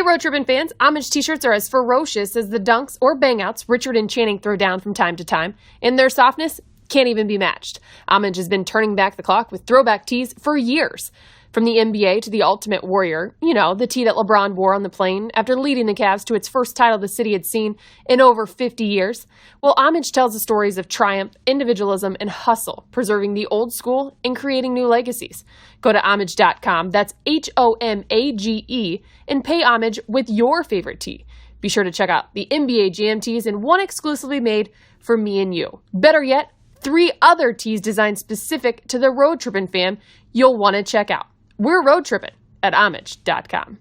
Road Trippin' fans, homage t-shirts are as ferocious as the dunks or bangouts Richard and Channing throw down from time to time, and their softness can't even be matched. Homage has been turning back the clock with throwback tees for years. From the NBA to the Ultimate Warrior, the tee that LeBron wore on the plane after leading the Cavs to its first title the city had seen in over 50 years. Well, homage tells the stories of triumph, individualism, and hustle, preserving the old school and creating new legacies. Go to homage.com, that's HOMAGE, and pay homage with your favorite tee. Be sure to check out the NBA Jam tees and one exclusively made for me and you. Better yet, 3 other tees designed specific to the Road Trippin' fam you'll want to check out. We're Road Trippin' at homage.com.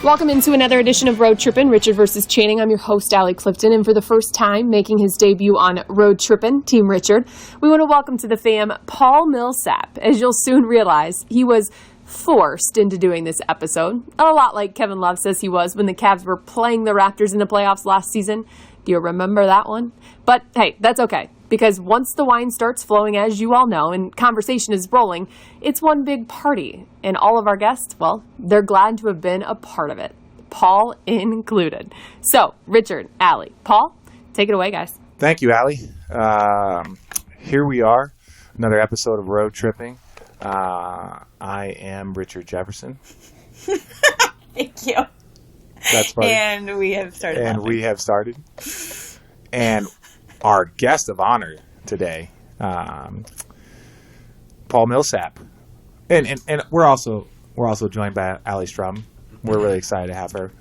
Welcome into another edition of Road Trippin', Richard versus Channing. I'm your host, Allie Clifton, and for the first time making his debut on Road Trippin', Team Richard, we want to welcome to the fam Paul Millsap. As you'll soon realize, he was forced into doing this episode, a lot like Kevin Love says he was when the Cavs were playing the Raptors in the playoffs last season. Do you remember that one? But hey, that's okay, because once the wine starts flowing, as you all know, and conversation is rolling, it's one big party. And all of our guests, well, they're glad to have been a part of it, Paul included. So, Richard, Allie, Paul, take it away, guys. Thank you, Allie. Here we are, another episode of Road Tripping. I am Richard Jefferson. Thank you. That's funny. And we have started. And our guest of honor today, Paul Millsap, and we're also joined by Allie Strum. We're really excited to have her.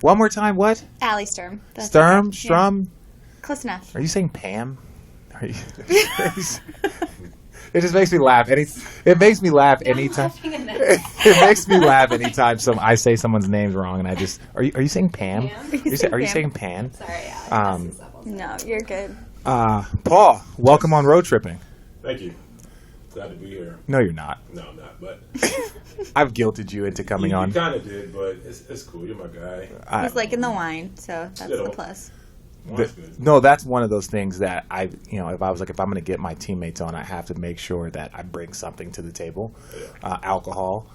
One more time, what? Allie Sturm. Strum? Yeah. Close enough. Are you saying Pam? It just makes me laugh. It makes me laugh anytime. It makes me laugh anytime I say someone's name's wrong, and I just are you saying Pam? Are you saying Pam? Sorry, no, you're good. Paul, welcome on Road Tripping. Thank you. Glad to be here. No, you're not. No, I'm not. But I've guilted you into coming on. You kind of did, but it's cool. You're my guy. He's liking the wine, so that's the plus. No, that's one of those things that if I was like, if I'm going to get my teammates on, I have to make sure that I bring something to the table. Yeah. Alcohol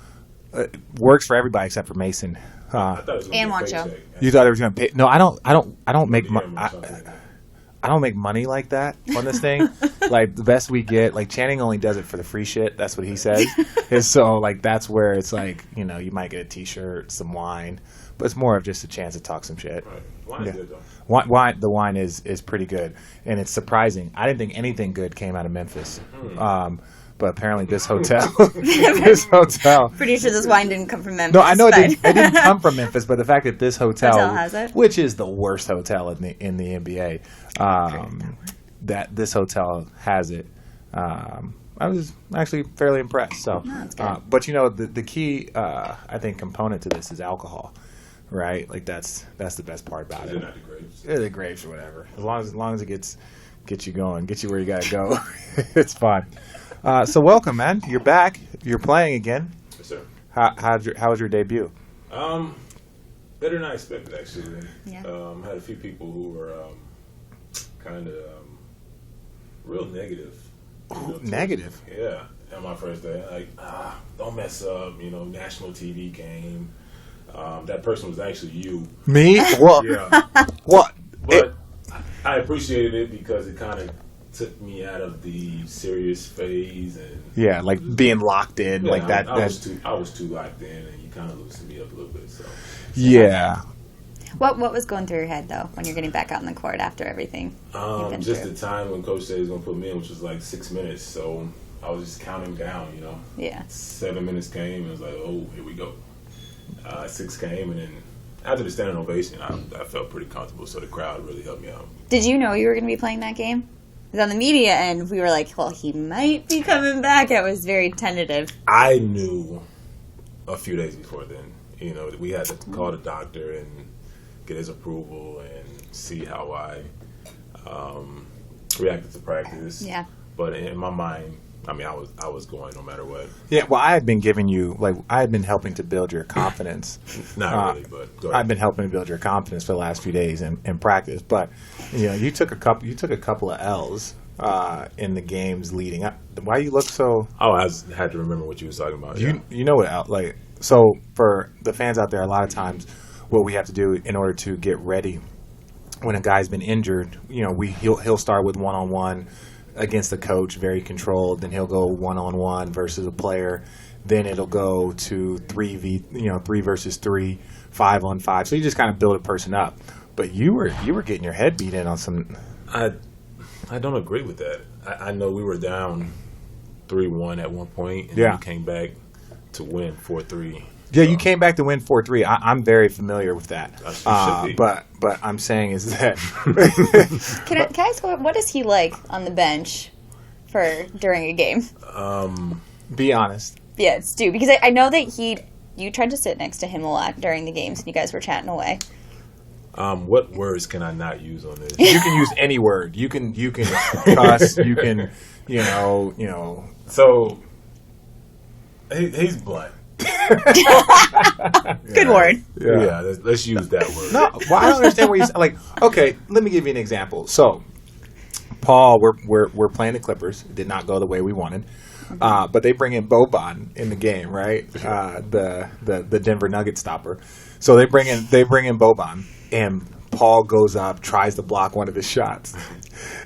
works for everybody except for Mason. And Wancho. You thought it was going to pay? No, I don't make money. I don't make money like that on this thing. Like the best we get, like Channing only does it for the free shit. That's what he says. And so like that's where it's like you might get a T-shirt, some wine, but it's more of just a chance to talk some shit. Right. Wine is good though. The wine is pretty good, and it's surprising. I didn't think anything good came out of Memphis, but apparently this hotel, Pretty sure this wine didn't come from Memphis. No, I know it didn't come from Memphis, but the fact that this hotel has it? Which is the worst hotel in the NBA, that this hotel has it. I was actually fairly impressed. So, that's good. But the key I think component to this is alcohol. Right, like that's the best part about it. They're not the grapes. They're the grapes or whatever. As long as it gets you going, gets you where you gotta go, it's fun. So welcome, man. You're back. You're playing again. Yes, sir. How was your debut? Better than I expected, actually. Yeah. Had a few people who were kind of real negative. Negative. Yeah. On my first day, like, don't mess up. National TV game. That person was actually you. Me? Well, yeah. What? But I appreciated it because it kind of took me out of the serious phase and like being locked in like that. I was too locked in, and you kind of loosened me up a little bit. So yeah. What was going through your head though when you're getting back out on the court after everything? Just the time when Coach said he was going to put me in, which was like 6 minutes. So I was just counting down. Yeah. 7 minutes came, and it was like, oh, here we go. 6 came, and then after the standing ovation, I felt pretty comfortable, so the crowd really helped me out. Did you know you were going to be playing that game? Because on the media end, we were like, well, he might be coming back. It was very tentative. I knew a few days before then. We had to call the doctor and get his approval and see how I reacted to practice. Yeah. But in my mind, I mean, I was going no matter what. Yeah, well, I had been giving you, like, I had been helping to build your confidence. Not really, but go ahead. I've been helping to build your confidence for the last few days in practice. But, you know, you took a couple of L's in the games leading up. Why you look so... Oh, I had to remember what you was talking about. You know what, like, so for the fans out there, a lot of times what we have to do in order to get ready when a guy's been injured, you know, he'll start with one-on-one against the coach, very controlled. Then he'll go one-on-one versus a player. Then it'll go to 3 versus 3, 5-on-5. So you just kind of build a person up. But you were getting your head beat in on some. I don't agree with that. I know we were down 3-1 at one point, and then we came back to win 4-3. Yeah, you came back to win 4-3. I'm very familiar with that. But I'm saying is that Can I ask what is he like on the bench during a game? Be honest. Yeah, Stu, because I know that you tried to sit next to him a lot during the games, and you guys were chatting away. What words can I not use on this? You can use any word. You can cuss. You can you know. So he's blunt. Good word. Yeah, let's use that word. No, well, I don't understand what he's like. Okay, let me give you an example. So, Paul, we're playing the Clippers. It did not go the way we wanted, but they bring in Boban in the game, right? The Denver Nuggets stopper. So they bring in Boban, and Paul goes up, tries to block one of his shots,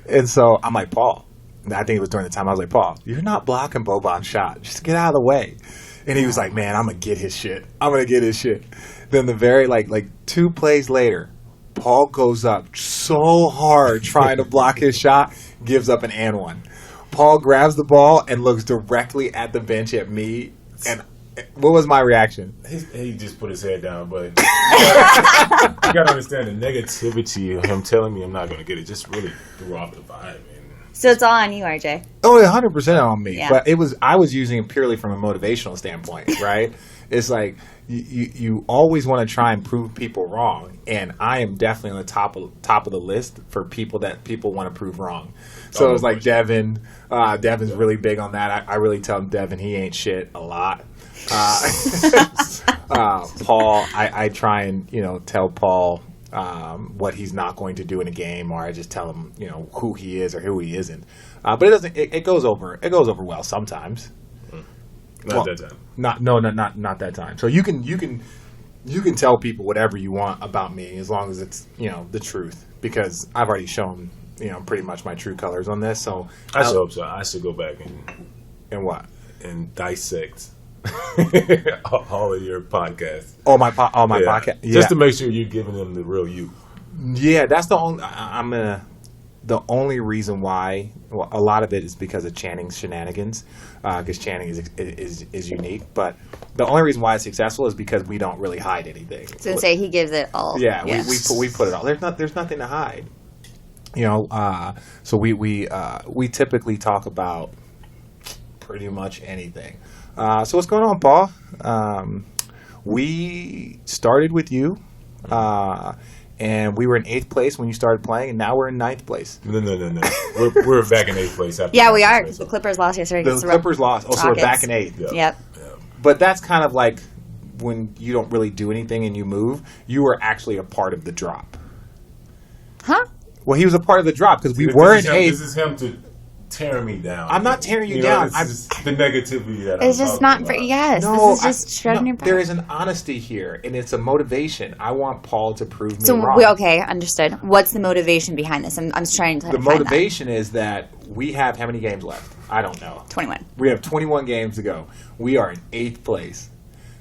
and so I'm like, Paul. I think it was during the time I was like, Paul, you're not blocking Boban's shot. Just get out of the way. And he was like, man, I'm going to get his shit. Then the very, like 2 plays later, Paul goes up so hard trying to block his shot, gives up an and one. Paul grabs the ball and looks directly at the bench at me. And what was my reaction? He just put his head down, but you got to understand the negativity of him telling me I'm not going to get it just really threw off the vibe, man. So it's all on you, RJ. Oh, 100% on me. Yeah. But I was using it purely from a motivational standpoint, right? It's like you always want to try and prove people wrong, and I am definitely on the top of the list for people that people want to prove wrong. So it was like Devin. Devin's really big on that. I really tell Devin he ain't shit a lot. Paul, I try and tell Paul what he's not going to do in a game, or I just tell him who he is or who he isn't. But it doesn't. It goes over well sometimes. Not that time. Not that time. So you can tell people whatever you want about me as long as it's the truth, because I've already shown pretty much my true colors on this. So I should hope so. I should go back and what and dissect all of your podcasts. All my podcast, just to make sure you're giving them the real you. Yeah, that's the only. The only reason why, well, a lot of it is because of Channing's shenanigans, because Channing is unique. But the only reason why it's successful is because we don't really hide anything. I was gonna say he gives it all. Yeah, we put it all. There's nothing to hide. So we typically talk about pretty much anything. So what's going on, Paul? We started with you. And we were in 8th place when you started playing, and now we're in 9th place. No. We're back in 8th place. Yeah, we are. The Clippers lost yesterday. The Clippers lost. Oh, so we're back in 8th. Yep. But that's kind of like when you don't really do anything and you move. You were actually a part of the drop. Huh? Well, he was a part of the drop because we were in 8th. This is him tearing me down. I'm not tearing you down. It's the negativity that it's just not for yes. No, this is just shredding your back. There is an honesty here, and it's a motivation. I want Paul to prove me wrong. Okay, understood. What's the motivation behind this? I'm trying to. The motivation is that we have how many games left? I don't know. 21. We have 21 games to go. We are in 8th place.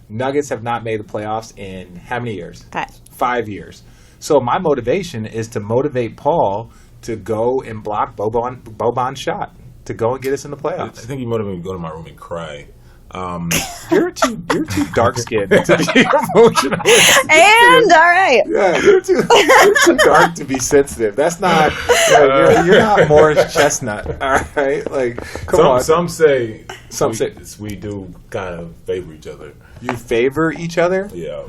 Nuggets have not made the playoffs in how many years? 5 years. So my motivation is to motivate Paul to go and block Boban's shot, to go and get us in the playoffs. I think he motivated me to go to my room and cry. You're too dark skinned to be emotional. And all right. Yeah, you're too dark to be sensitive. That's not. You're not Morris Chestnut. All right, like come on. Some say Some say we do kind of favor each other. You favor each other. Yeah.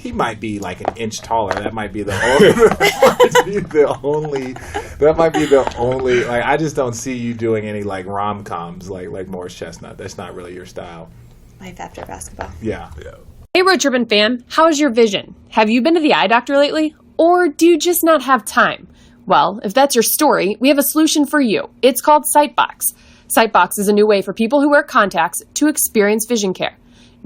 he might be like an inch taller. That might be the only. Like, I just don't see you doing any like rom-coms like Morris Chestnut. That's not really your style. Life after basketball. Yeah. Hey, Road Trippin' fam, how's your vision? Have you been to the eye doctor lately? Or do you just not have time? Well, if that's your story, we have a solution for you. It's called Sightbox. Sightbox is a new way for people who wear contacts to experience vision care.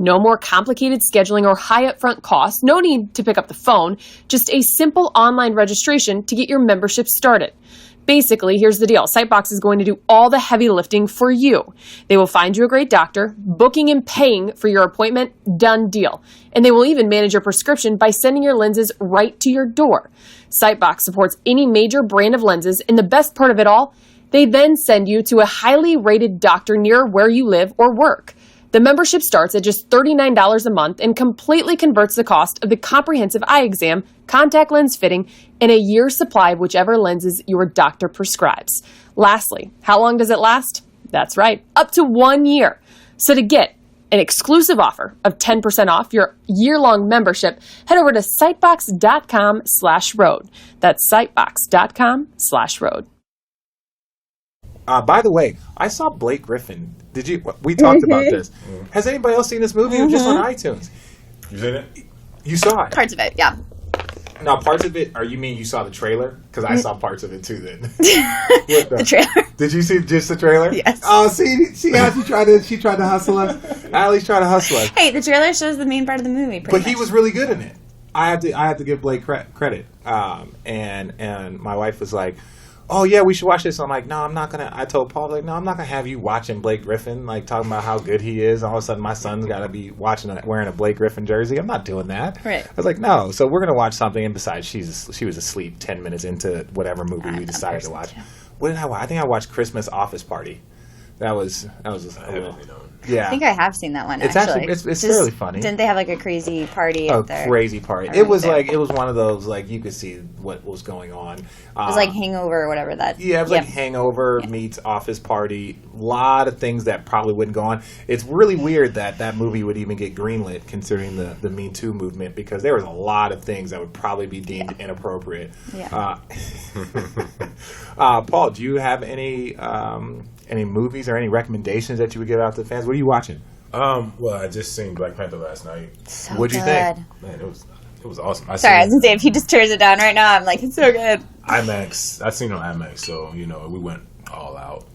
No more complicated scheduling or high upfront costs. No need to pick up the phone. Just a simple online registration to get your membership started. Basically, here's the deal. Sightbox is going to do all the heavy lifting for you. They will find you a great doctor, booking and paying for your appointment, done deal. And they will even manage your prescription by sending your lenses right to your door. Sightbox supports any major brand of lenses, and the best part of it all, they then send you to a highly rated doctor near where you live or work. The membership starts at just $39 a month and completely converts the cost of the comprehensive eye exam, contact lens fitting, and a year's supply of whichever lenses your doctor prescribes. Lastly, how long does it last? That's right, up to 1 year. So to get an exclusive offer of 10% off your year-long membership, head over to sightbox.com/road. That's sightbox.com/road. By the way, I saw Blake Griffin. Did you? We talked about this. Has anybody else seen this movie? It was just on iTunes. You seen it? You saw it. Parts of it, yeah. Now, parts of it, or you mean you saw the trailer? Because I saw parts of it too then. The trailer. Did you see just the trailer? Yes. Oh, see how she tried to hustle us? Allie's trying to hustle us. Hey, the trailer shows the main part of the movie, pretty But much. he was really good in it. I have to give Blake credit. And my wife was like, oh yeah, we should watch this. I'm like, no, I'm not gonna. I told Paul, like, no, I'm not gonna have you watching Blake Griffin, like talking about how good he is. All of a sudden, my son's got to be wearing a Blake Griffin jersey. I'm not doing that. Right. I was like, no. So we're gonna watch something. And besides, she was asleep 10 minutes into whatever movie we decided to watch. What did I watch? I think I watched Christmas Office Party. That was just a little. Yeah. I think I have seen that one. It's actually it's fairly funny. Didn't they have like a crazy party at their crazy party. It was like, it was one of those, like, you could see what was going on. It was like Hangover or whatever that. Yeah, it was like Hangover meets Office Party. A lot of things that probably wouldn't go on. It's really weird that movie would even get greenlit considering the Me Too movement, because there was a lot of things that would probably be deemed inappropriate. Yeah. Paul, do you have any movies or any recommendations that you would give out to the fans? What are you watching? Well, I just seen Black Panther last night. So What'd you think? Man, it was awesome. Sorry, I was gonna say, if he just turns it down right now, I'm like, it's so good. IMAX. I seen it on IMAX, so we went all out.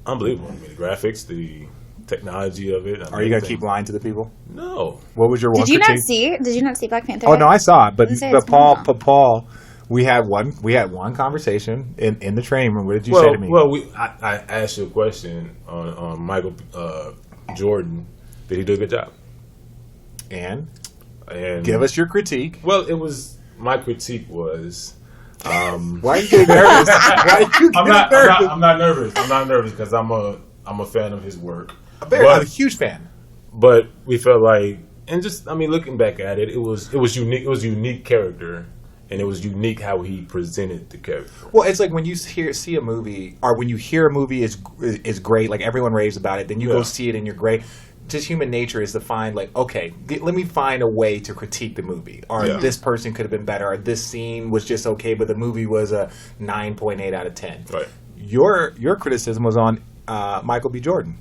Unbelievable. I mean, the graphics, the technology of it. Are you gonna keep lying to the people? No. What was your one Did critique? you not see Black Panther? Oh no, I saw it, but Paul. Paul, we had one conversation in the training room. What did you say to me? Well, I asked you a question on Michael Jordan. Did he do a good job? And give us your critique. Well, my critique was. Why are you getting nervous? I'm not nervous. I'm not nervous because I'm a fan of his work. I'm a huge fan. But we felt like, and just looking back at it, it was unique. It was a unique character. And it was unique how he presented the character. Well, it's like when you see a movie, or when you hear a movie is great, like everyone raves about it, then you go see it and you're great. Just human nature is to find, like, okay, let me find a way to critique the movie. Or this person could have been better, or this scene was just okay, but the movie was a 9.8 out of 10. Right. Your criticism was on Michael B. Jordan.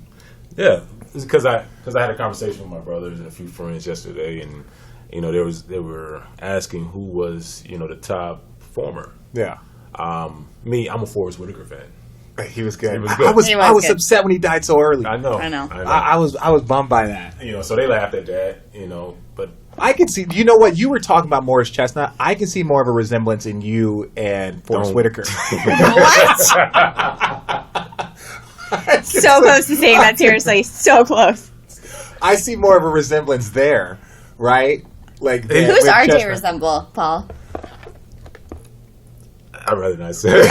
Yeah, because I had a conversation with my brothers and a few friends yesterday, and they were asking who was the top performer. Yeah. Me, I'm a Forrest Whitaker fan. He was good. He was good. I was upset when he died so early. I know. I was bummed by that. So they laughed at that. But I can see. You know what? You were talking about Morris Chestnut. I can see more of a resemblance in you and Forrest Whitaker. What? So close to saying that, seriously. So close. I see more of a resemblance there, right? Like, who's RJ resemble, Paul? I'd rather not say.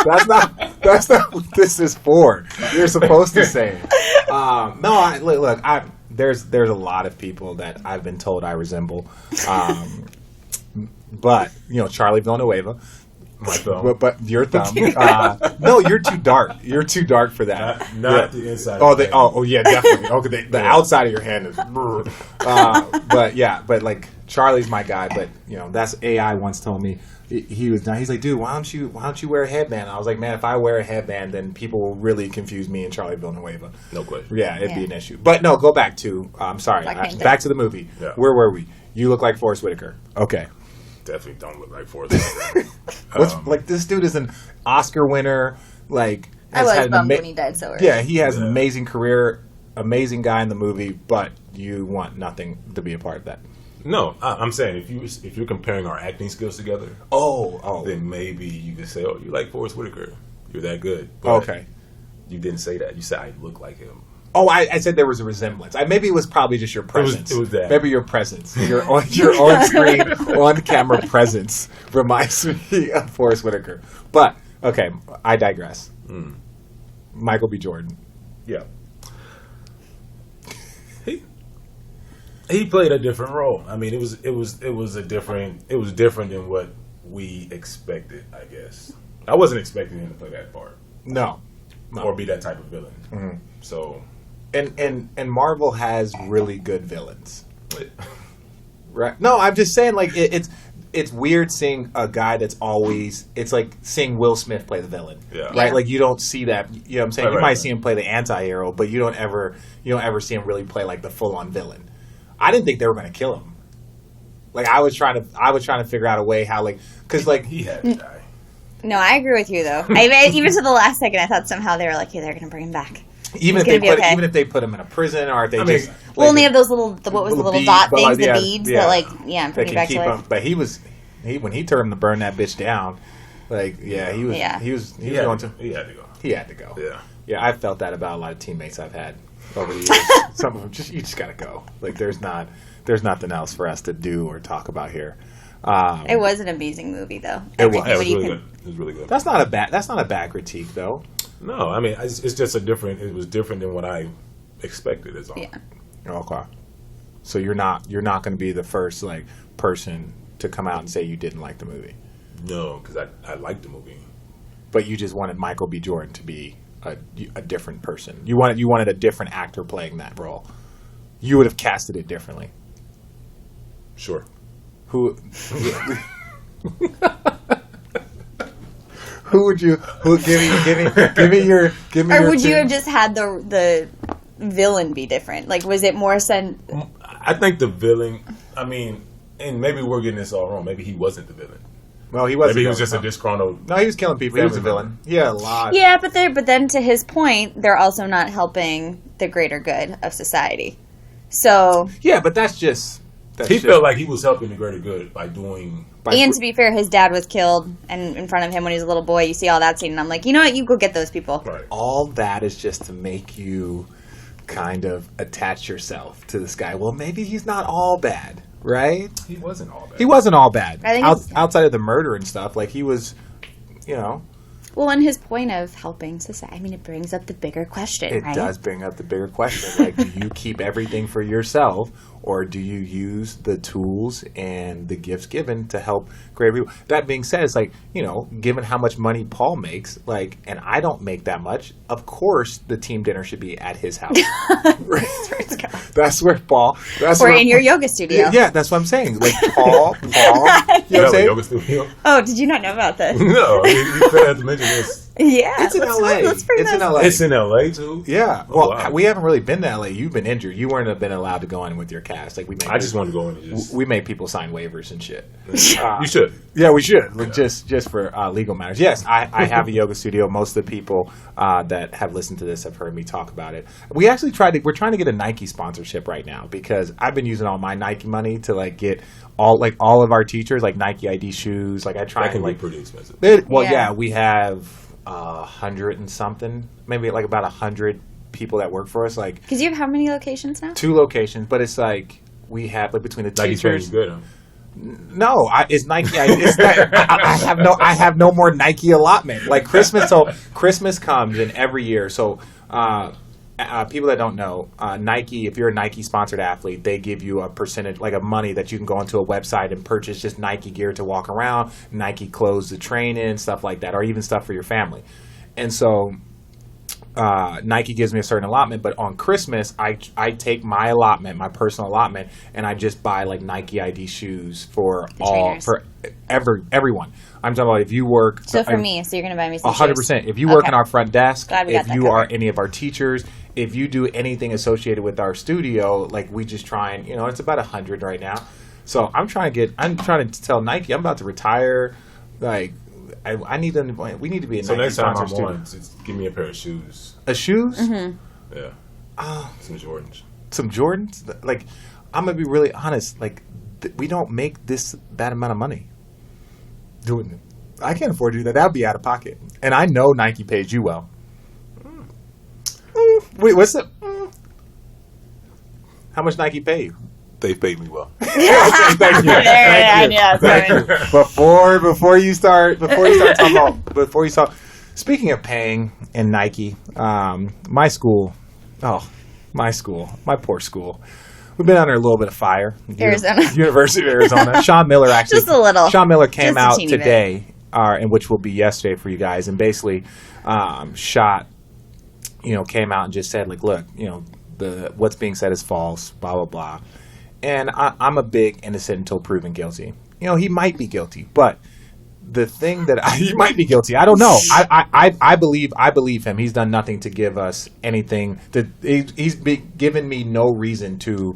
That's not what this is for. You're supposed to say it. No, look. There's a lot of people that I've been told I resemble, but Charlie Villanueva. My thumb. But your thumb. No, you're too dark. You're too dark for that. Not the inside. Yeah, definitely. Okay, the outside of your hand is. But like Charlie's my guy. But that's AI once told me. He's like, dude, why don't you wear a headband? I was like, man, if I wear a headband, then people will really confuse me and Charlie Villanueva. No question. Yeah, it'd be an issue. But no, go back to. I'm sorry. Back to the movie. Yeah. Where were we? You look like Forrest Whitaker. Okay. Definitely don't look like Forrest Whitaker. Like this dude is an Oscar winner. Like I was bummed when he died so early. Yeah, he has an amazing career, amazing guy in the movie, but you want nothing to be a part of that. No, I'm saying if you're comparing our acting skills together, then maybe you could say, oh, you like Forrest Whitaker, you're that good. But okay, you didn't say that. You said I look like him. Oh, I said there was a resemblance. Maybe it was probably just your presence. It was that. Maybe your presence, your on-screen, on-camera presence reminds me of Forrest Whitaker. But okay, I digress. Michael B. Jordan. Yeah. He played a different role. I mean, it was different than what we expected, I guess. I wasn't expecting him to play that part. No. Or be that type of villain. Mm-hmm. So, and Marvel has really good villains. Right? No, I'm just saying, like it's weird seeing a guy that's always. It's like seeing Will Smith play the villain. Yeah. Right. Like you don't see that. You know what I'm saying? Right, you might right. see him play the anti-hero, but you don't ever see him really play like the full-on villain. I didn't think they were going to kill him. Like I was trying to figure out a way how because he had to die. No, I agree with you though. Even to the last second, I thought somehow they were like, "Hey, they're going to bring him back." Even if they put him in a prison, or if they We'll only have those little beads, dot things, like, the beads that that bring you back to life. him. But when he told him to burn that bitch down, he was going to. He had to go. He had to go. Yeah. I felt that about a lot of teammates I've had over the years. Some of them you just got to go. Like there's nothing else for us to do or talk about here. It was an amazing movie, though. It was really good. It was really good. That's not a bad critique, though. No, I mean it's just it was different than what I expected. Is all. Yeah. Okay. So you're not going to be the first person to come out and say you didn't like the movie. No, because I liked the movie. But you just wanted Michael B. Jordan to be a different person. You wanted a different actor playing that role. You would have casted it differently. Sure. Who would you? Give me your. Or would you have just had the villain be different? Like, was it more I think the villain. I mean, and maybe we're getting this all wrong. Maybe he wasn't the villain. Well, he wasn't. Maybe he was just a disgruntled. No, he was killing people. He was a villain. Yeah, a lot. Yeah, but then to his point, they're also not helping the greater good of society. So yeah, but that's just. He felt like he was helping the greater good by doing. And to be fair, his dad was killed, and in front of him when he was a little boy, you see all that scene, and I'm like, you know what? You go get those people. Right. All that is just to make you kind of attach yourself to this guy. Well, maybe he's not all bad, right? He wasn't all bad. He wasn't all bad. I think outside of the murder and stuff, like he was, Well, and his point of helping society, I mean, it brings up the bigger question, right? It does bring up the bigger question. Like, do you keep everything for yourself, or do you use the tools and the gifts given to help great people? That being said, it's like, given how much money Paul makes, and I don't make that much, of course the team dinner should be at his house. That's where Paul... Or in your yoga studio. Yeah, that's what I'm saying. Like, Paul, you know what I'm saying? Yoga studio? Oh, did you not know about this? No, you could have to mention this. Yeah. It's in LA. It's in LA. It's in LA too? Yeah. Oh, Well, wow. we haven't really been to LA. You've been injured. You weren't been allowed to go in with your cast. I just wanted to go in and just... We made people sign waivers and shit. You should. Yeah, we should. Like, just for legal matters. Yes, I have a yoga studio. Most of the people that have listened to this have heard me talk about it. We actually we're trying to get a Nike sponsorship right now because I've been using all my Nike money to get all of our teachers Nike ID shoes. I try that can to be pretty expensive. We have 100 and something, maybe about 100 people that work for us. Because you have how many locations now? 2 locations, but it's we have between the Nike teachers. good, huh? No, it's Nike. I have no more Nike allotment. Christmas. So Christmas comes in every year. So people that don't know, Nike, if you're a Nike sponsored athlete, they give you a percentage, like of money that you can go onto a website and purchase just Nike gear to walk around, Nike clothes to train in, stuff like that, or even stuff for your family. And so Nike gives me a certain allotment, but on Christmas, I take my allotment, my personal allotment, and I just buy like Nike ID shoes for everyone. I'm talking about if you work. So for me, so you're going to buy me some 100%. If you work in our front desk, if you are covered. any of our teachers, if you do anything associated with our studio, like we just try and, it's about 100 right now. So I'm trying to tell Nike I'm about to retire. Like, I need them. We need to be a so Nike next time sponsor I'm on, studio. just give me a pair of shoes. Shoes? Mm-hmm. Yeah. Some Jordans. Some Jordans? Like, I'm going to be really honest. Like, we don't make that amount of money doing it. I can't afford to do that. That would be out of pocket. And I know Nike pays you well. Wait, what's up? How much Nike pay you? They paid me well. Okay, thank you. Thank you. Before you start speaking of paying and Nike, my poor school. We've been under a little bit of fire. Arizona. University of Arizona. Sean Miller actually. Just a little. Sean Miller came Just a out teeny today, and which will be yesterday for you guys, and basically came out and just said, like, look, what's being said is false, blah, blah, blah. And I'm a big innocent until proven guilty. He might be guilty, but the thing that he might be guilty, I don't know. I believe him. He's done nothing to give us anything. He's given me no reason to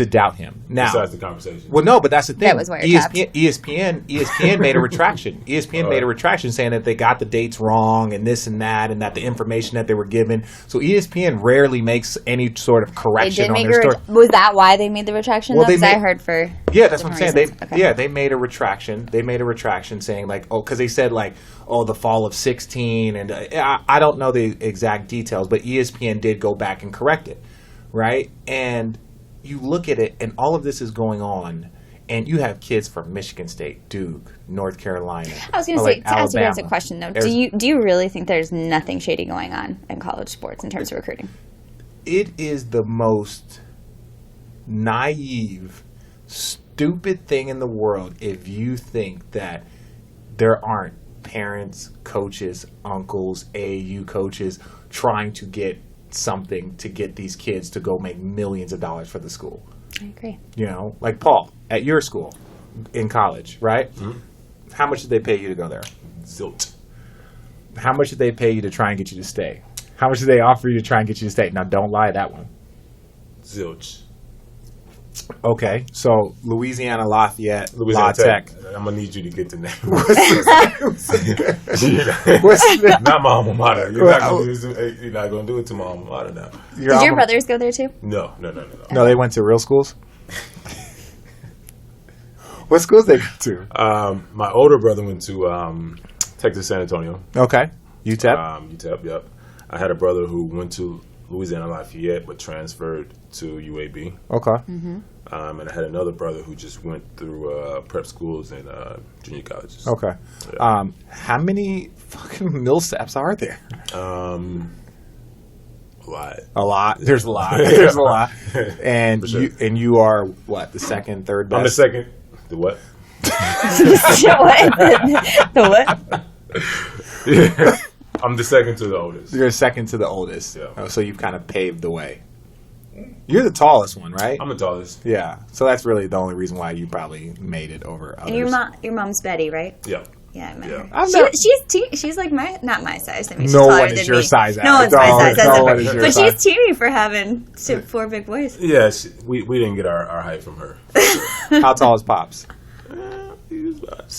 doubt him. Now, besides the conversation. Well, no, but that's the thing. That was wiretapped. ESPN made a retraction. ESPN made a retraction saying that they got the dates wrong and this and that, and that the information that they were given. So ESPN rarely makes any sort of correction on their story. Was that why they made the retraction? Well, Because I heard for that's what I'm saying. reasons. They made a retraction. They made a retraction saying like, because they said like, the fall of 16, and I don't know the exact details, but ESPN did go back and correct it, right? And you look at it, and all of this is going on, and you have kids from Michigan State, Duke, North Carolina. I was going to say, to ask you guys a Alabama. question, though. Do you really think there's nothing shady going on in college sports in terms of recruiting? It is the most naive, stupid thing in the world if you think that there aren't parents, coaches, uncles, AAU coaches trying to get something to get these kids to go make millions of dollars for the school. I agree. Like Paul at your school in college, right? Mm-hmm. How much did they pay you to go there? Zilch. How much did they pay you to try and get you to stay? How much did they offer you to try and get you to stay? Now, don't lie that one. Zilch. Okay, so Louisiana Lafayette, La Tech. Tech. I'm gonna need you to get the name. What's Not my alma mater. You're not gonna do it to my alma mater now. Did your brothers go there too? No. No, they went to real schools. What schools they go to? My older brother went to Texas San Antonio. Okay, UTEP. UTEP. Yep. I had a brother who went to Louisiana Lafayette but transferred to UAB. Okay. Mm-hmm. And I had another brother who just went through prep schools and junior colleges. Okay. Yeah. How many fucking Millsaps are there? A lot. There's a lot. There's a lot. And sure. you are what, the second, third best? I'm the second. The what? The what? Yeah. I'm the second to the oldest. You're second to the oldest. Yeah. Oh, so you've kind of paved the way. You're the tallest one, right? I'm the tallest. Yeah. So that's really the only reason why you probably made it over others. And your mom's Betty, right? Yeah. Yeah, I met Yeah. her. She's like not my size. I mean, she's No taller one than is your me. size. No one's my size. No one is your But size. she's teeny for having 4 big boys. Yes, we didn't get our height from her. How tall is Pops? He was about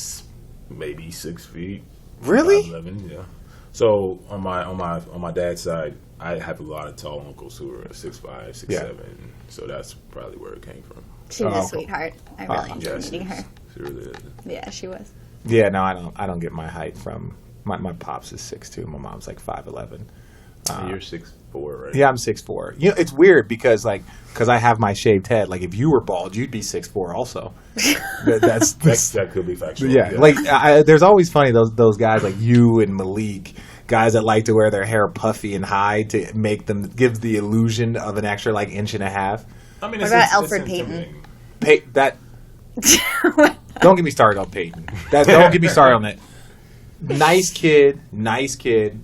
maybe 6 feet. Really? 11, yeah. So on my dad's side, I have a lot of tall uncles who are 6'5", 6'7". So that's probably where it came from. She's a sweetheart. I really enjoyed meeting her. She really is. Yeah, she was. Yeah, no, I don't get my height from my Pops is 6'2", my mom's like 5'11". You're 6'4", right? Yeah, I'm 6'4". It's weird because I have my shaved head. Like if you were bald, you'd be 6'4" also. That could be factual. Yeah, like there's always funny those guys like you and Malik guys that like to wear their hair puffy and high to make them give the illusion of an extra like inch and a half. I mean, What about Alfred Payton? Don't get me started on Peyton. Don't get me started on that. Nice kid,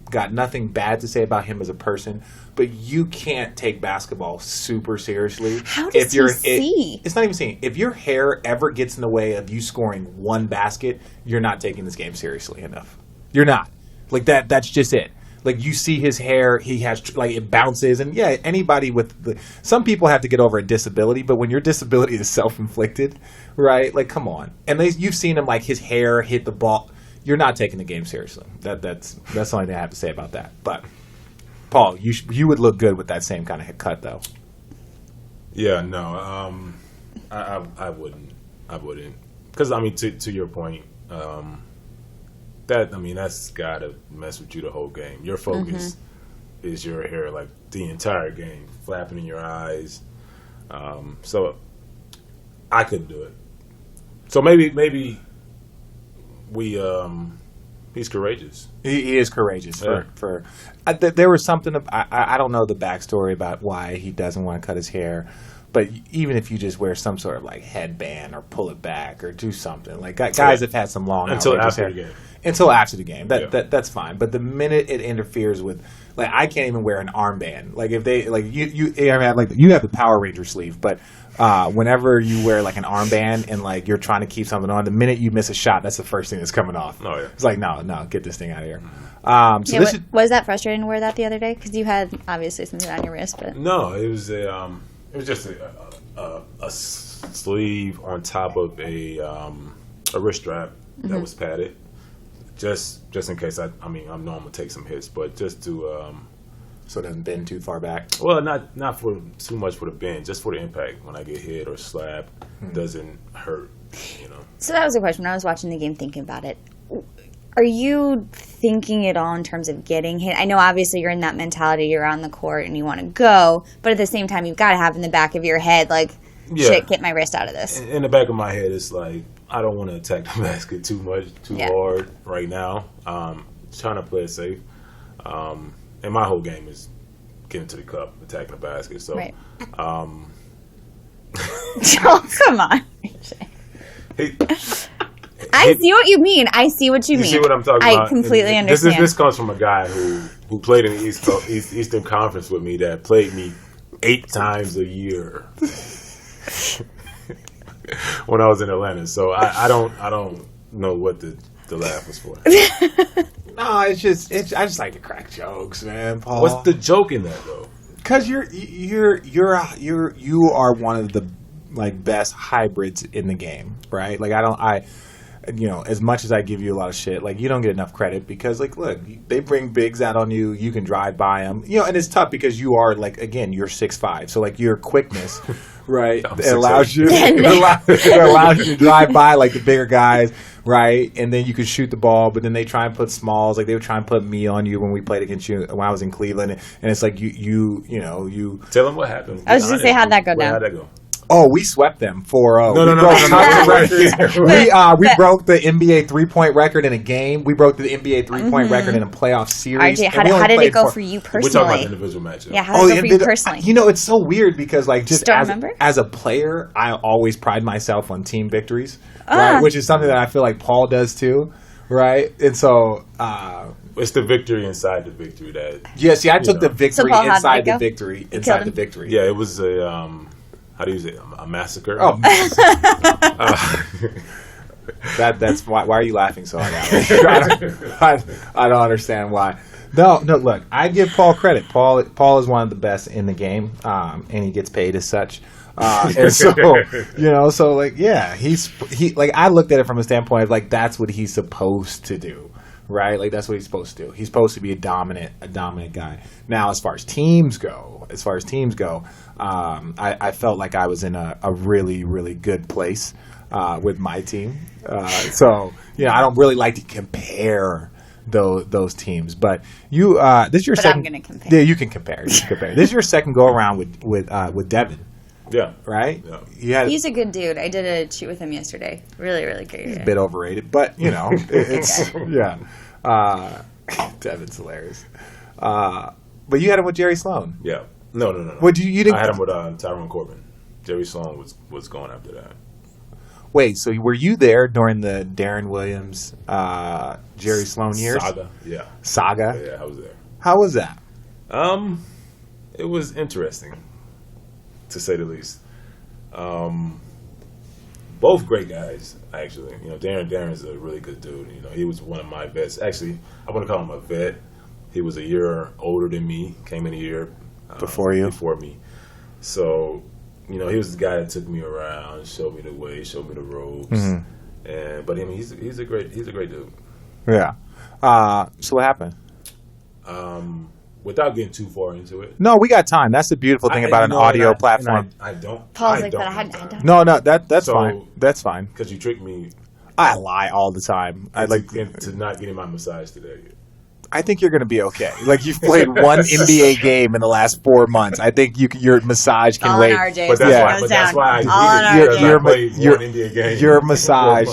got nothing bad to say about him as a person, but you can't take basketball super seriously. How does he see? It's not even seeing. If your hair ever gets in the way of you scoring one basket, you're not taking this game seriously enough. You're not. Like that's just it. Like you see his hair, he has like it bounces, and yeah, anybody with some people have to get over a disability, but when your disability is self-inflicted, right? Like come on. And you've seen him like his hair hit the ball. You're not taking the game seriously. That's the only thing I have to say about that. But Paul, you would look good with that same kind of cut, though. Yeah, no, I wouldn't, because I mean, to your point, that's gotta mess with you the whole game. Your focus is your hair, like the entire game, flapping in your eyes. So I couldn't do it. So maybe. He's courageous. He is courageous. There was something. I don't know the backstory about why he doesn't want to cut his hair, but even if you just wear some sort of like headband or pull it back or do something, like guys have had some long until after the game. Until after the game, that's fine. But the minute it interferes with, like, I can't even wear an armband. Like if they like you have the Power Ranger sleeve, but whenever you wear like an armband and like you're trying to keep something on, the minute you miss a shot, that's the first thing that's coming off. Oh yeah, it's like no, get this thing out of here. Was that frustrating to wear that the other day? Because you had obviously something on your wrist, but no, it was just a sleeve on top of a wrist strap that was padded. Just in case I know I'm gonna take some hits, but just to so it doesn't bend too far back. Well, not for too much for the bend, just for the impact when I get hit or slap, doesn't hurt, So that was a question when I was watching the game, thinking about it. Are you thinking at all in terms of getting hit? I know obviously you're in that mentality, you're on the court and you want to go, but at the same time you've got to have in the back of your head like, shit, get my wrist out of this. In the back of my head, it's like I don't want to attack the basket too hard right now. Trying to play it safe. And my whole game is getting to the cup, attacking the basket. So, right. Oh, come on. I see what you mean. You see what I'm talking about? I completely understand. This comes from a guy who played in the Eastern Conference with me that played me 8 times a year when I was in Atlanta. So I don't know what the laugh was for. No, I just like to crack jokes, man, Paul. What's the joke in that though? Because you are one of the like best hybrids in the game, right? Like as much as I give you a lot of shit, like you don't get enough credit because like look, they bring bigs out on you, you can drive by them, and it's tough because you are like again you're 6'5", so like your quickness, right? It allows you to drive by like the bigger guys. Right, and then you could shoot the ball, but then they try and put smalls. Like they would try and put me on you when we played against you when I was in Cleveland, and it's like you tell them what happened. I was just gonna say how'd that go down? How'd that go? Oh, we swept them 4-0. No. We broke the NBA 3-point record in a game. We broke the NBA 3-point record in a playoff series. RJ, how did it go for you personally? We're talking about individual matchups. Yeah, how did it go for you personally? It's so weird because like just as a player, I always pride myself on team victories, right? Which is something that I feel like Paul does too, right? And so it's the victory inside the victory that. Yeah, see, I took the victory inside the victory inside the victory. Yeah, it was a. How do you say it? A massacre? Oh, that's why. Why are you laughing so hard? I don't understand why. No. Look, I give Paul credit. Paul is one of the best in the game, and he gets paid as such. And so so like yeah, he like I looked at it from a standpoint of like that's what he's supposed to do. Right, like that's what he's supposed to do. He's supposed to be a dominant guy. Now, as far as teams go, I felt like I was in a really, really good place with my team. So I don't really like to compare those teams. But this is your second. I'm going to compare. Yeah, you can compare. This is your second go around with Devin. Yeah. Right? Yeah. He's a good dude. I did a shoot with him yesterday. Really, really great. He's a bit overrated, but, it's, yeah. Devin's hilarious. But you had him with Jerry Sloan. Yeah. No. What you didn't? I had him with Tyrone Corbin. Jerry Sloan was going after that. Wait, so were you there during the Darren Williams, Jerry Sloan years? Saga, yeah. Saga? Yeah, I was there. How was that? It was interesting, to say the least. Both great guys, actually. Darren's a really good dude. He was one of my vets. Actually, I wouldn't call him a vet. He was a year older than me. Came in a year before you. Before me. So, he was the guy that took me around, showed me the way, showed me the ropes. Mm-hmm. But he's a great dude. Yeah. So what happened? Without getting too far into it. No, we got time. That's the beautiful thing about an audio platform. I don't. Paul's like, but I hadn't. No, that's fine. That's fine. Because you tricked me. I lie all the time. I like to not getting my massage today. I think you're going to be okay. Like, you've played one NBA game in the last 4 months. I think your massage can all wait. But that's why I played one NBA game. Your massage.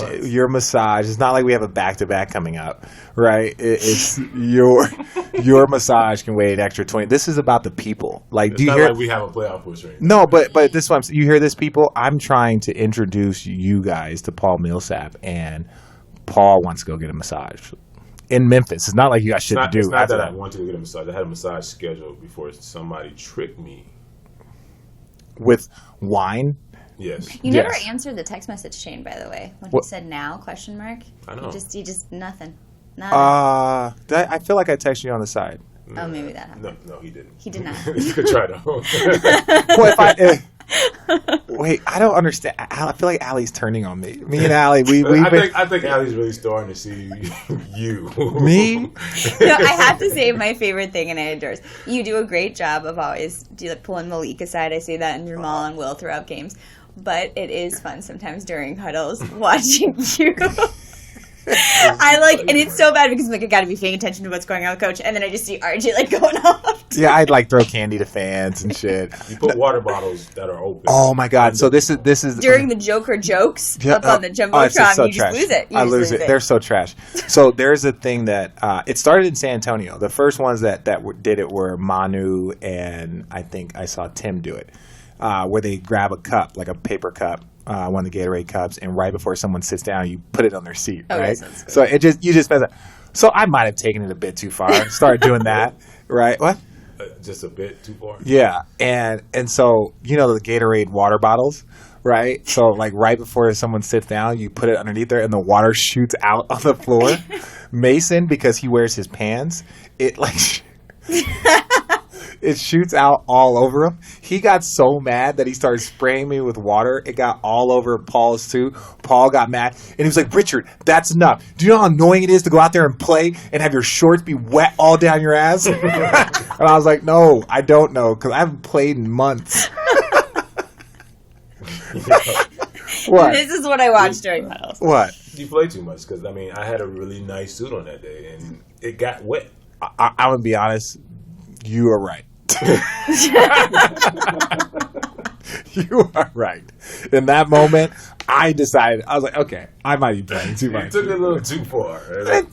It's not like we have a back-to-back coming up, right? It's your massage can wait an extra 20. This is about the people. Like, it's not like we have a playoff push or anything. No, but this one, you hear this, people? I'm trying to introduce you guys to Paul Millsap, and Paul wants to go get a massage. In Memphis. It's not like you got shit to do. It's not that I wanted to get a massage. I had a massage scheduled before somebody tricked me. With wine? Yes. You never answered the text message chain, by the way. When he said now, question mark. I know. You just nothing. I feel like I texted you on the side. Oh, maybe that happened. No, he didn't. He did not. You could try though. Well, wait, I don't understand. I feel like Allie's turning on me. Me and Allie, I think Allie's really starting to see you. Me? No, I have to say my favorite thing, and I adore it. You do a great job of always pulling Malik aside. I say that in Jamal and Will throughout games. But it is fun sometimes during huddles watching you. And it's so bad because I got to be paying attention to what's going on with Coach, and then I just see RJ going off. Yeah, I'd throw candy to fans and shit. You put water bottles that are open. Oh my god! So this is during the Joker jokes up on the jumbotron. So you trash. just lose it. I lose it. They're so trash. So there's a thing that it started in San Antonio. The first ones that did it were Manu, and I think I saw Tim do it, where they grab a cup, like a paper cup. One of the Gatorade cups, and right before someone sits down, you put it on their seat, right? So you just mess up. So I might have taken it a bit too far. Started doing that, right? What? Just a bit too far. Yeah, and so the Gatorade water bottles, right? So right before someone sits down, you put it underneath there, and the water shoots out on the floor. Mason, because he wears his pants, it it shoots out all over him. He got so mad that he started spraying me with water. It got all over Paul's too. Paul got mad. And he was like, Richard, that's enough. Do you know how annoying it is to go out there and play and have your shorts be wet all down your ass? And I was like, no, I don't know, because I haven't played in months. What? This is what I watched during huddles. What? You play too much, because, I had a really nice suit on that day, and it got wet. I'm going to be honest. You are right. You are right. In that moment, I decided, I was like, okay, I might be playing too much. You took it a little too far.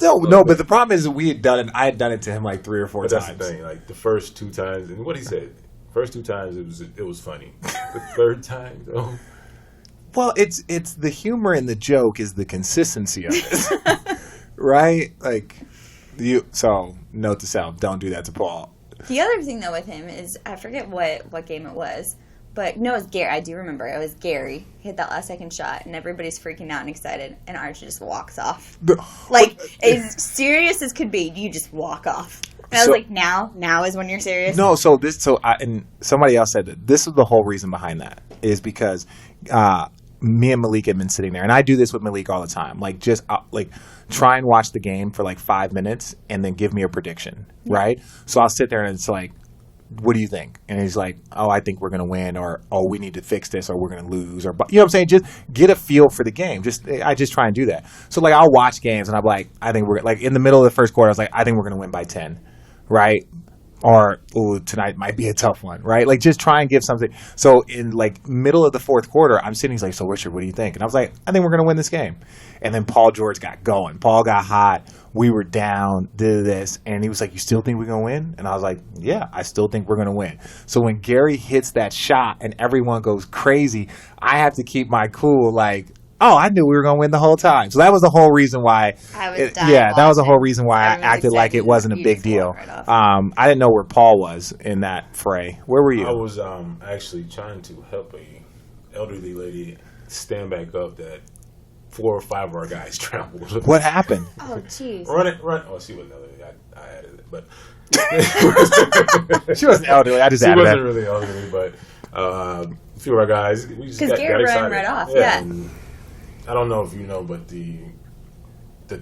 No, but the problem is we had done it. I had done it to him 3 or 4 times. That's the thing. The first 2 times, and what he said, first 2 times it was funny. The third time, though. Well, it's the humor and the joke is the consistency of it, right? So note to self: don't do that to Paul. The other thing, though, with him is, I forget what game it was, but no, it was Gary. I do remember. It was Gary. He hit that last-second shot, and everybody's freaking out and excited, and Archie just walks off. As serious as could be, you just walk off. And I was like, now is when you're serious? No, and somebody else said that this is the whole reason behind that, is because me and Malik have been sitting there, and I do this with Malik all the time. Try and watch the game for 5 minutes and then give me a prediction, right? So I'll sit there and it's like, what do you think? And he's like, oh, I think we're going to win, or, oh, we need to fix this, or we're going to lose, or, you know what I'm saying? Just get a feel for the game. I just try and do that. So I'll watch games and I'm like, I think we're, in the middle of the first quarter, I was like, I think we're going to win by 10, right? or ooh, tonight might be a tough one, right? Like just try and give something. So in like middle of the fourth quarter, I'm sitting, he's like, so Richard, what do you think? And I was like, I think we're going to win this game. And then Paul George got going. Paul got hot. We were down, did this. And he was like, you still think we're going to win? And I was like, yeah, I still think we're going to win. So when Gary hits that shot and everyone goes crazy, I have to keep my cool like, oh, I knew we were going to win the whole time. So that was the whole reason why. That was the whole reason why I acted like it wasn't a big deal. I didn't know where Paul was in that fray. Where were you? I was actually trying to help a elderly lady stand back up that 4 or 5 of our guys trampled. What happened? Oh, jeez. Run. Oh, she wasn't elderly. I added it, but She wasn't elderly. I just she added wasn't that. really elderly, but a few of our guys, we just got Gary ran excited. right off. And I don't know if you know, but the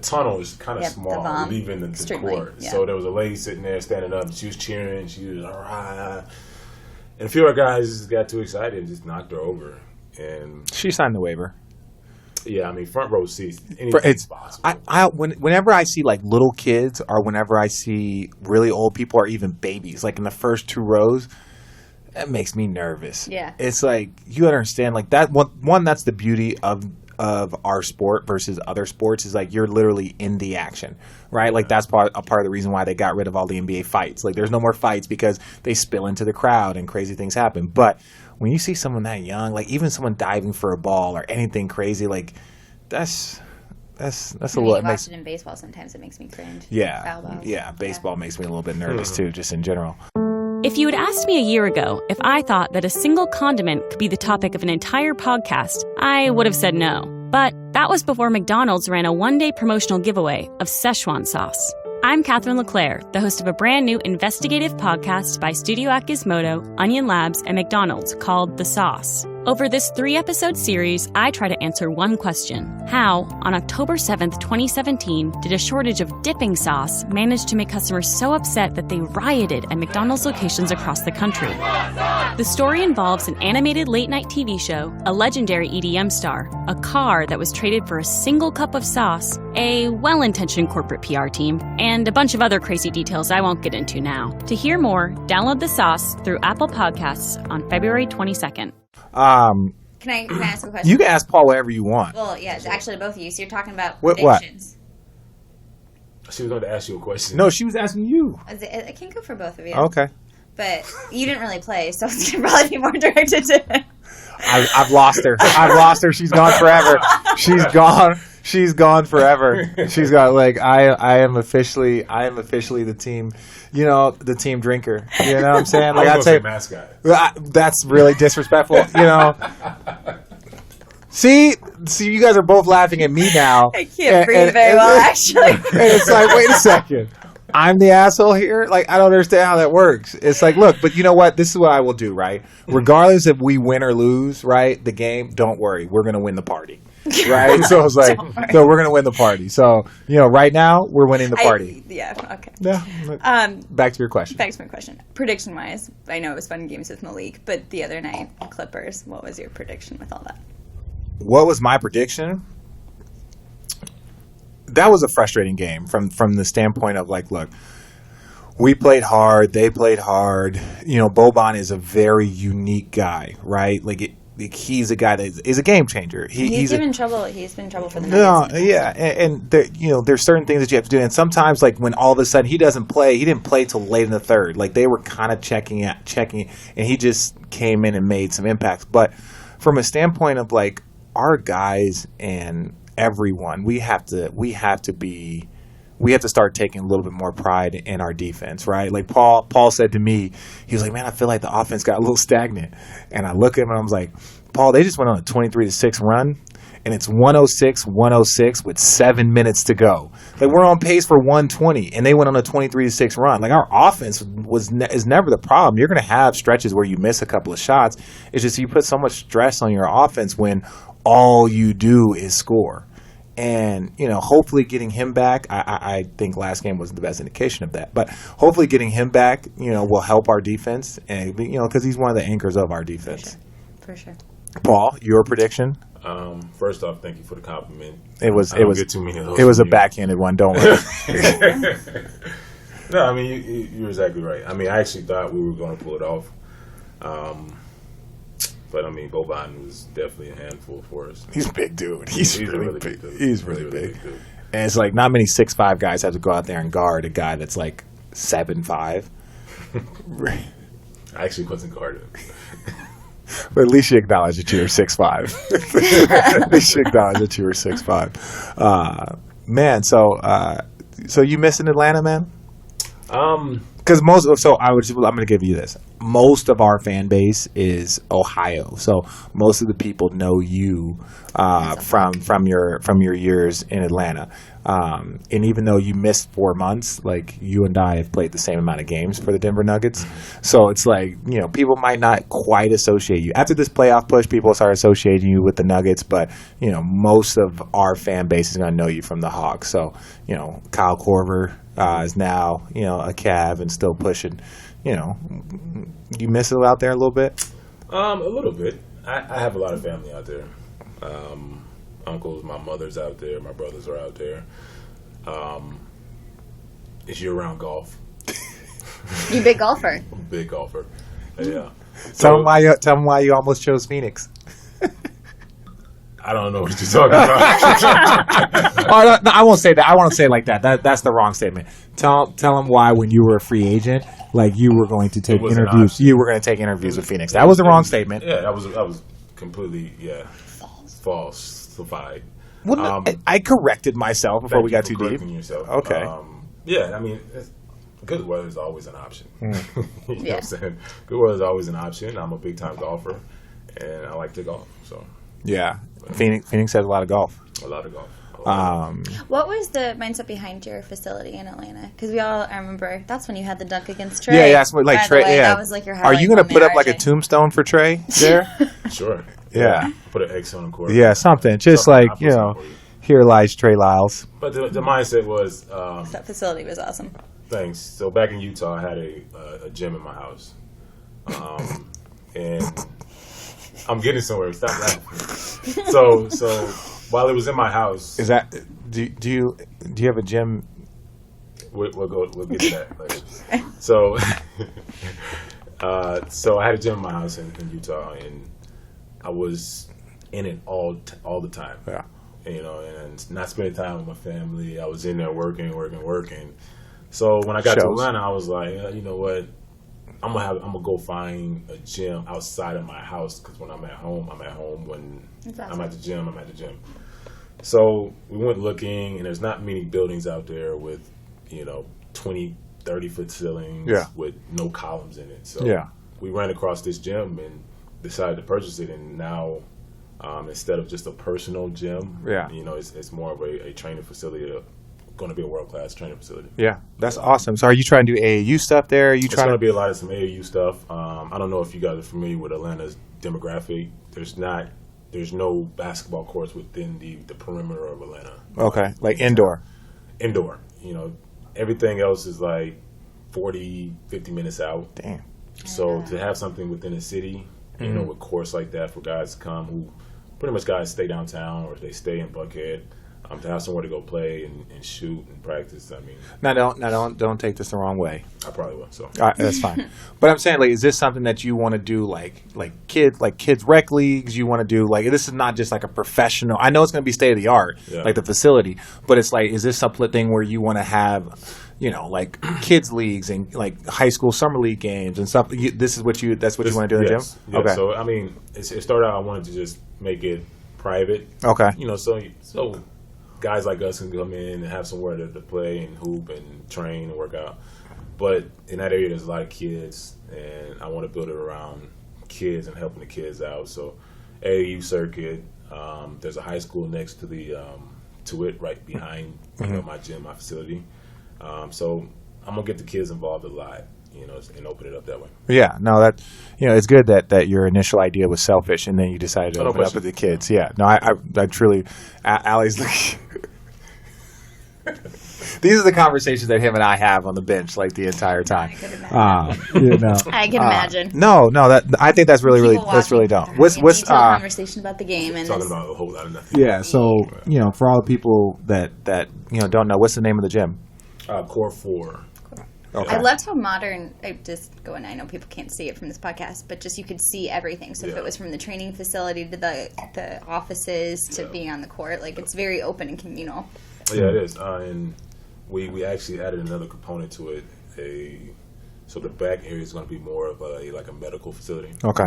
tunnel is kind of small leaving the court. Yeah. So there was a lady sitting there standing up. And she was cheering. She was all right. And a few of our guys just got too excited and just knocked her over. And She signed the waiver. yeah, I mean, front row seats, anything's possible. Whenever I see like little kids, or whenever I see really old people, or even babies, like in the first 2 rows, that makes me nervous. Yeah. It's like, you understand, like that one, that's the beauty of our sport versus other sports, is like you're literally in the action, right? Like that's a part of the reason why they got rid of all the NBA fights. Like there's no more fights because they spill into the crowd and crazy things happen. But when you see someone that young, like even someone diving for a ball or anything crazy, like that's a little. I watch it in baseball. Sometimes it makes me cringe. Yeah, baseball makes me a little bit nervous too, just in general. If you had asked me a year ago if I thought that a single condiment could be the topic of an entire podcast, I would have said no. But that was before McDonald's ran a one-day promotional giveaway of Szechuan sauce. I'm Catherine LeClaire, the host of a brand new investigative podcast by Studio at Gizmodo, Onion Labs, and McDonald's called The Sauce. Over this 3-episode series, I try to answer one question. How, on October 7th, 2017, did a shortage of dipping sauce manage to make customers so upset that they rioted at McDonald's locations across the country? The story involves an animated late-night TV show, a legendary EDM star, a car that was traded for a single cup of sauce, a well-intentioned corporate PR team, and a bunch of other crazy details I won't get into now. To hear more, download The Sauce through Apple Podcasts on February 22nd. Can I ask a question? You can ask Paul whatever you want. Well, yeah, actually both of you. So you're talking about What? predictions. She was going to ask you a question. No, she was asking you. I can go for both of you. Okay. But you didn't really play, so it's going to probably be more directed to him. I've lost her. I've lost her. She's gone forever. She's gone. She's gone forever. She's got like I am officially the team. You know, the team drinker. You know what I'm saying? Like I was I'd say mascot. that's really disrespectful. You know. See, you guys are both laughing at me now. I can't breathe very well, actually. And it's like, wait a second. I'm the asshole here? Like, I don't understand how that works. It's like, look, but you know what? This is what I will do, right? Regardless if we win or lose, right, the game, don't worry. We're going to win the party, right? So it's like, so we're going to win the party. So, you know, right now, we're winning the party. Okay. Yeah. Back to your question. Back to my question. Prediction-wise, I know it was fun games with Malik, but the other night, Clippers, what was your prediction with all that? What was my prediction? That was a frustrating game from the standpoint of like, look, we played hard, they played hard. You know, Boban is a very unique guy, right? Like he's a guy that is a game changer. He's been in trouble. He's been in trouble for the Nuggets. Yeah, and there, you know, there's certain things that you have to do, and sometimes like when all of a sudden he doesn't play, he didn't play till late in the third. Like they were kind of checking, and he just came in and made some impacts. But from a standpoint of like our guys and everyone, we have to start taking a little bit more pride in our defense, right? Like Paul said to me, he was like, man, I feel like the offense got a little stagnant. And I look at him and I was like, Paul, they just went on a 23-6 run, and it's 106 with 7 minutes to go. Like we're on pace for 120, and they went on a 23-6 run. Like our offense is never the problem. You're going to have stretches where you miss a couple of shots. It's just you put so much stress on your offense when all you do is score. And, you know, hopefully getting him back, I think last game was the best indication of that. But hopefully getting him back, you know, will help our defense. And, you know, because he's one of the anchors of our defense. For sure. Paul, your prediction? First off, thank you for the compliment. It was get too many of those it was a you. backhanded one, don't worry. No, I mean, you're exactly right. I mean, I actually thought we were going to pull it off. But, I mean, Boban was definitely a handful for us. He's a big dude. He's really big. Dude. He's really big. And it's like not many 6'5" guys have to go out there and guard a guy that's like 7'5". I actually wasn't guarding. But at least you acknowledge that you were 6'5". At least you acknowledge that you were 6'5". Man, so you missing Atlanta, man? Because I'm going to give you this. Most of our fan base is Ohio, so most of the people know you from your years in Atlanta. And even though you missed 4 months, like you and I have played the same amount of games for the Denver Nuggets, so it's like people might not quite associate you after this playoff push. People start associating you with the Nuggets, but most of our fan base is going to know you from the Hawks. So Kyle Korver is now a Cav and still pushing. You miss it out there a little bit. A little bit. I have a lot of family out there. Uncles, my mother's out there, my brothers are out there. It's year-round golf. You big golfer? I'm a big golfer. Yeah. Tell them why you almost chose Phoenix. I don't know what you're talking about. Oh, no, I won't say that. I won't say it like that. That's the wrong statement. Tell them why when you were a free agent, like you were going to take interviews. You were going to take interviews with Phoenix. That was the wrong statement. Yeah, that was completely falsified. Well, I corrected myself before we got too deep. Yourself. Okay. Yeah, I mean, good weather is always an option. You know what I'm saying? Good weather is always an option. I'm a big time golfer, and I like to golf. So. Yeah, Phoenix has a lot of golf. A lot of golf. What was the mindset behind your facility in Atlanta? Because I remember that's when you had the dunk against Trey. Yeah, like Trey. Yeah, that was like your highlight. Are you going to put up like a tombstone for Trey there? Sure. Yeah. Put an X on the court. Yeah, something. Just like here lies Trey Lyles. But the mindset was that facility was awesome. Thanks. So back in Utah, I had a gym in my house, and I'm getting somewhere. Stop laughing. So while it was in my house, is that do you have a gym? We'll get to that later. So I had a gym in my house in Utah, and I was in it all the time. Yeah. And not spending time with my family. I was in there working. So when I got to Atlanta, I was like, you know what? I'm gonna go find a gym outside of my house, because when I'm at home. When I'm at the gym, I'm at the gym. So we went looking, and there's not many buildings out there with 20, 30-foot ceilings with no columns in it. So we ran across this gym and decided to purchase it, and now instead of just a personal gym, it's more of a training facility. Going to be a world-class training facility. Yeah, that's awesome. So are you trying to do AAU stuff there? It's going to be a lot of some AAU stuff. I don't know if you guys are familiar with Atlanta's demographic. There's no basketball courts within the perimeter of Atlanta. Okay, like indoor. Indoor. Everything else is like 40, 50 minutes out. Damn. So to have something within a city, with courts like that for guys to come who pretty much guys stay downtown or they stay in Buckhead. To have somewhere to go play and shoot and practice. I mean, don't take this the wrong way. I probably will. So that's fine. But I'm saying, like, is this something that you want to do, like kids rec leagues? You want to do this is not just like a professional. I know it's going to be state of the art, like the facility, but it's like, is this something where you want to have, like kids leagues and like high school summer league games and stuff? That's what you want to do in the gym? Yeah. Okay. So I mean, it started out I wanted to just make it private. Okay. So guys like us can come in and have somewhere to play and hoop and train and work out. But in that area, there's a lot of kids, and I want to build it around kids and helping the kids out. So AAU circuit, there's a high school next to it, right behind my gym, my facility. So I'm going to get the kids involved a lot, and open it up that way. Yeah, no, that it's good that your initial idea was selfish, and then you decided to open it up with the kids. Yeah, no, I truly, Allie's like, these are the conversations that him and I have on the bench like the entire time. I could imagine. I can imagine. No, that I think that's really dumb. What's conversation about the game and talking about a whole lot of nothing. Yeah, so for all the people that don't know, what's the name of the gym? Core 4. Okay. I loved how modern. I know people can't see it from this podcast, but just you could see everything. So if it was from the training facility to the offices to being on the court, like it's very open and communal. Yeah, it is. And we actually added another component to it. So the back area is going to be more of a medical facility. Okay.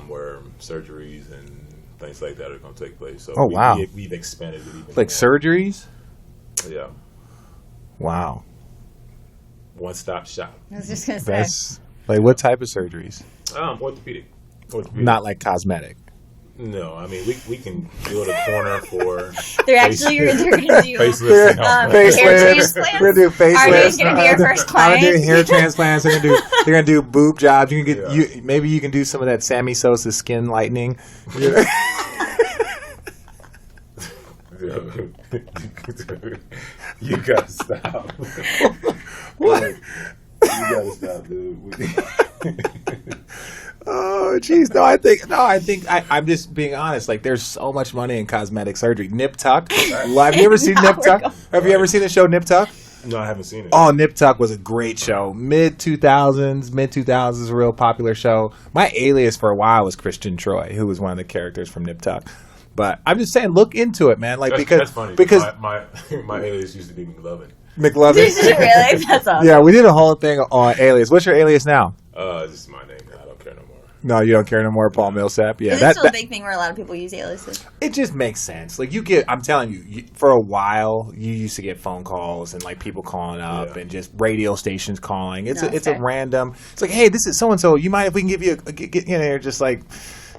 Where surgeries and things like that are going to take place. So wow. We've expanded it even Like surgeries? Yeah. Wow. One-stop shop. I was just going to say. That's like what type of surgeries? Orthopedic. Not like cosmetic. No, I mean we can build a corner for. They're going to do faceless. Hair transplants. We're gonna do faceless. Are these going to be your first client? I'm gonna do hair transplants. They're gonna do boob jobs. You can get maybe you can do some of that Sammy Sosa skin lightening. You gotta stop. What? You gotta stop, dude. Oh, jeez. I'm just being honest. Like, there's so much money in cosmetic surgery. Nip Tuck. Have you ever seen Nip Tuck? Have you ever seen the show Nip Tuck? No, I haven't seen it. Oh, Nip Tuck was a great show. Mid 2000s, a real popular show. My alias for a while was Christian Troy, who was one of the characters from Nip Tuck. But I'm just saying, look into it, man. Like that's funny. Because my alias used to be McLovin. McLovin. Really? That's awesome. Yeah, we did a whole thing on alias. What's your alias now? This is my name. I don't care no more. No, you don't care no more, Paul Millsap. Yeah, Is it still a big thing where a lot of people use aliases? It just makes sense. Like I'm telling you, for a while, you used to get phone calls and like people calling up and just radio stations calling. It's a random. It's like, hey, this is so and so. You mind if we can give you you're just like,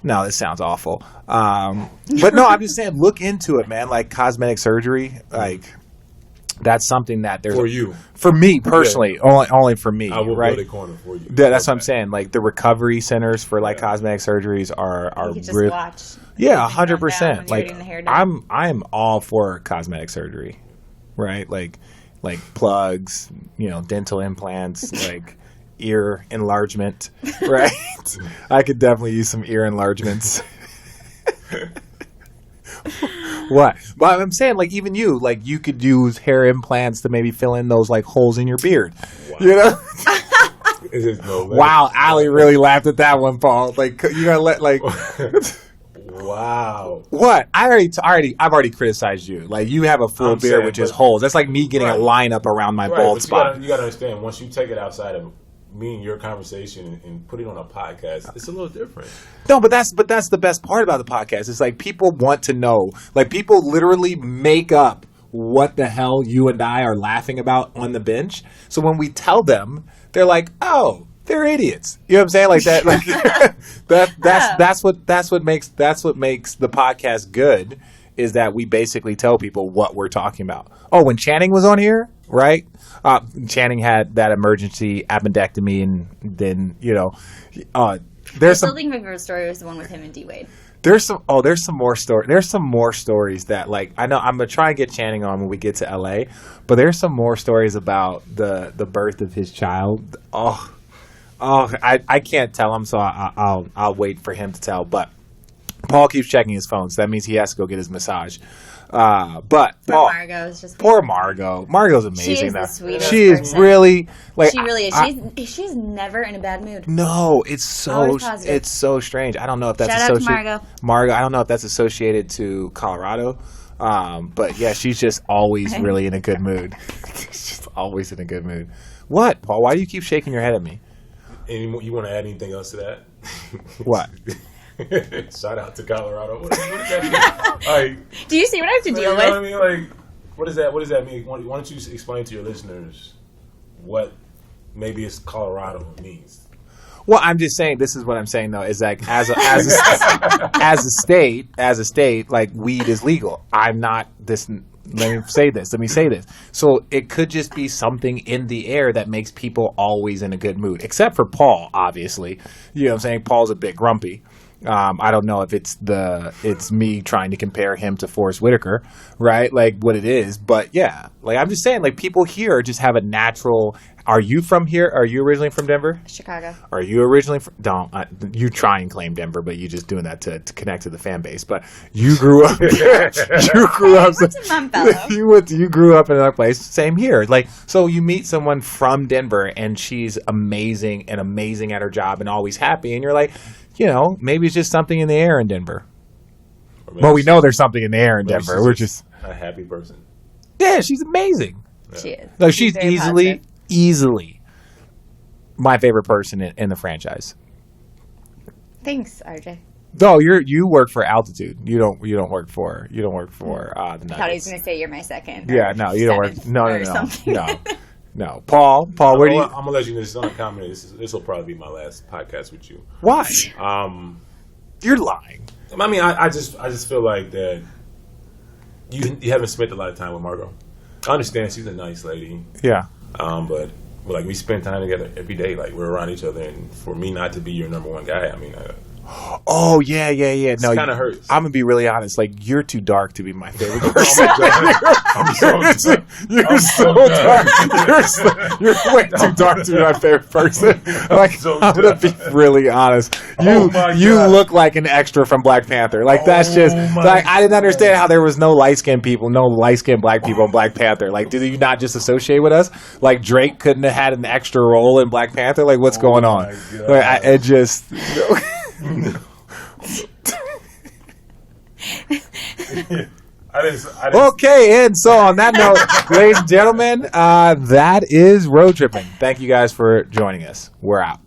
no, this sounds awful. But no, I'm just saying, look into it, man. Like cosmetic surgery, like. That's something that there's for me personally, only for me. I will right? build a corner for you. Yeah, that's what I'm saying. Like the recovery centers for like cosmetic surgeries are you could just really, watch. Yeah, 100%. Like I'm all for cosmetic surgery, right? Like plugs, dental implants, like ear enlargement, right? I could definitely use some ear enlargements. What? But I'm saying, like, even you could use hair implants to maybe fill in those like holes in your beard. Wow. Wow, Allie really laughed at that one, Paul. Like, you gotta let like. Wow. What? I've already criticized you. Like, you have a full beard with just holes. That's like me getting a lineup around my bald spot. You gotta understand. Once you take it outside of me and your conversation and put it on a podcast, it's a little different. No, but that's the best part about the podcast. It's like people want to know. Like people literally make up what the hell you and I are laughing about on the bench. So when we tell them, they're like, "Oh, they're idiots." You know what I'm saying? Like that. Like that's what makes the podcast good. Is that we basically tell people what we're talking about. Oh, when Channing was on here, right? Channing had that emergency appendectomy, and then there's some. I still think my favorite story was the one with him and D Wade. There's some more stories. There's some more stories that like I know I'm gonna try and get Channing on when we get to LA, but there's some more stories about the birth of his child. I can't tell him, so I'll wait for him to tell, but. Paul keeps checking his phone, so that means he has to go get his massage. But Margot is just poor Margot. Margot's amazing. She is the sweetest She is person. really like. She really is. She's never in a bad mood. No, it's so strange. I don't know if that's Shout out to Margot. Margot. I don't know if that's associated to Colorado. But yeah, she's just always really in a good mood. She's just always in a good mood. What, Paul? Why do you keep shaking your head at me? And you want to add anything else to that? What? Shout out to Colorado. What does that mean? Like, do you see what I have to deal with? You know what I mean? Like, what does that mean? Why don't you explain to your listeners what maybe it's Colorado means? Well, I'm just saying. This is what I'm saying though. Is like as a state, like weed is legal. I'm not this. Let me say this. So it could just be something in the air that makes people always in a good mood, except for Paul, obviously. You know what I'm saying? Paul's a bit grumpy. I don't know if it's me trying to compare him to Forrest Whitaker, right? Like what it is, but yeah, like I'm just saying, like people here just have a natural. Are you from here? Are you originally from Denver? Chicago. Are you originally from? You try and claim Denver, but you just doing that to connect to the fan base. But you grew up. You grew up. You grew up in another place. Same here. Like so, you meet someone from Denver, and she's amazing at her job, and always happy, and you're like, maybe it's just something in the air in Denver. Well, we know there's something in the air in Denver. We're just a happy person. Yeah, she's amazing. Yeah. She is. Like she's easily my favorite person in the franchise. Thanks, RJ. No, you work for Altitude. You don't work for the Nuggets. I thought he was going to say you're my second. Yeah, no, you don't work. No. No. Paul, where do you? I'm gonna let you know. This is on a comment. This will probably be my last podcast with you. Why? You're lying. I mean, I just feel like that you haven't spent a lot of time with Margot. I understand she's a nice lady. Yeah. But like we spend time together every day. Like we're around each other, and for me not to be your number one guy, I mean. Oh yeah. No, it kind of hurts. I'm gonna be really honest. Like you're too dark to be my favorite person. You're so dark. You're way too dark to be my favorite person. Like I'm gonna be really honest. You look like an extra from Black Panther. Like that's just like I didn't understand how there was no light skinned black people in Black Panther. Like did you not just associate with us? Like Drake couldn't have had an extra role in Black Panther. Like what's going on? Like it just. Okay, and so on that note, ladies and gentlemen, that is Road Tripping. Thank you guys for joining us. We're out.